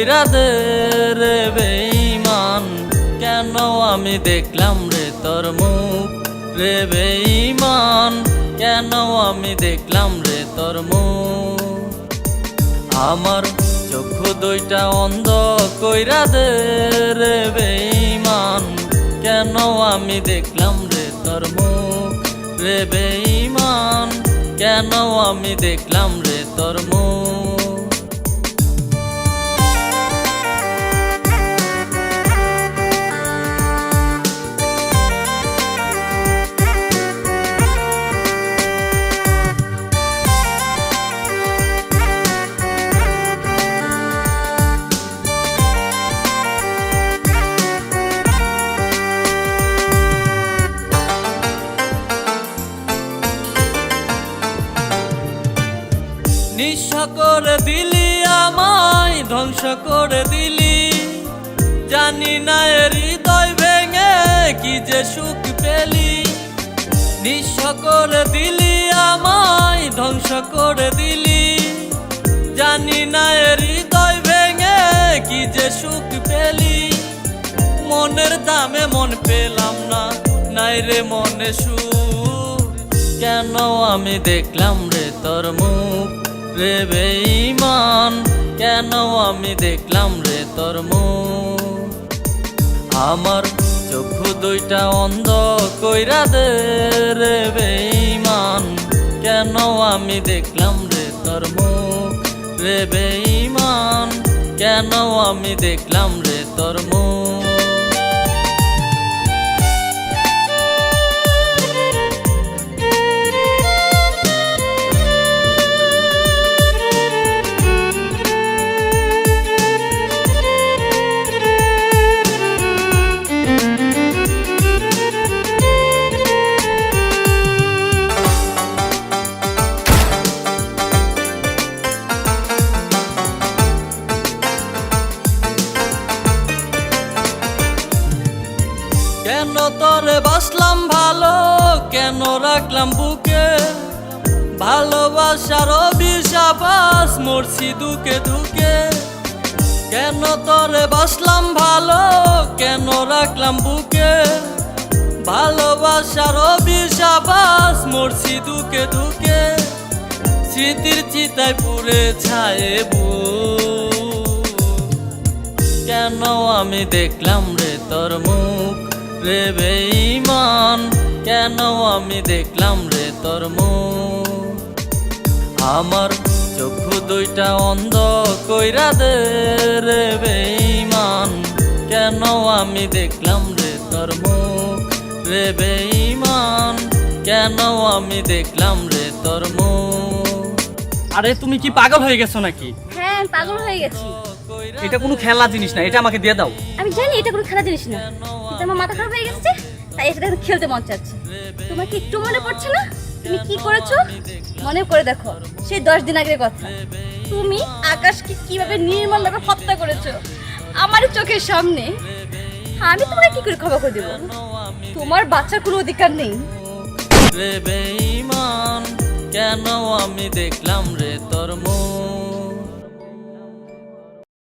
কইরা দে রে বেঈমান, কেন আমি দেখলাম রে তোর মুখ রে বেঈমান, কেন আমি দেখলাম রে তোর মুখ। আমার চক্ষু দুইটা অন্ধ কইরা দে রে বেঈমান, কেন আমি দেখলাম রে তোর মুখ রে বেঈমান, কেন আমি দেখলাম রে তোর মুখ। নিঃস্ব করে দিলি আমায়, ধ্বংস করে দিলি, জানি না এর হৃদয় ভেঙে কি যে সুখ পেলি। নিঃস্ব করে দিলি আমায়, ধ্বংস করে দিলি, জানি না এর হৃদয় ভেঙে কি যে সুখ পেলি। মনের দামে মন পেলাম না, নাই রে মনে সুখ, কেন আমি দেখলাম রে তোর মুখ রে বেঈমান, কেন আমি দেখলাম রে তোর মুখ। আমার চক্ষু দুইটা অন্ধ কইরা দে রে বেঈমান, কেন আমি দেখলাম রে তোর মুখ রে বেঈমান, কেন আমি দেখলাম রে তোর মুখ। কেন তোরে বাসলাম ভালো, কেন রাখলাম বুকে, ভালোবাসার অভিশাপাস মরছি দুকে দুকে। কেন তোরে বাসলাম ভালো, কেন রাখলাম বুকে, ভালোবাসার অভিশাপাস মরছি দুকে দুকে। স্মৃতির চিতায় পুড়ে ছায়ে বুক, কেন আমি দেখলাম রে তোর মুখ রে বেঈমান, কেন আমি দেখলাম রে তোর মুখ। আমার চক্ষু দুইটা অন্ধ কইরা দে রে বেঈমান, কেন আমি দেখলাম রে তোর মুখ রে বেঈমান, কেন আমি দেখলাম রে তোর মুখ। আরে তুমি কি পাগল হয়ে গেছো নাকি? হ্যাঁ আমি পাগল হয়ে গেছি। এটা কোনো খেলা জিনিস না, এটা আমাকে দিয়ে দাও। আমি জানি এটা কোনো খেলা জিনিস না, কিন্তু আমার মাথা খারাপ হয়ে গেছে, তাই এটা দেখে খেলতে মন চাচ্ছে। তোমার কি একটু মনে পড়ছে না তুমি কি করেছো? মনে করে দেখো, সেই 10 দিন আগের কথা। তুমি আকাশকে কিভাবে নির্মমভাবে হত্যা করেছো আমার চোখের সামনে। আমি তোমাকে কি করে ক্ষমা করে দেবো? তোমার বাচ্চার কোনো অধিকার নেই। রে বেঈমান, কেন আমি দেখলাম রে তোর মুখ।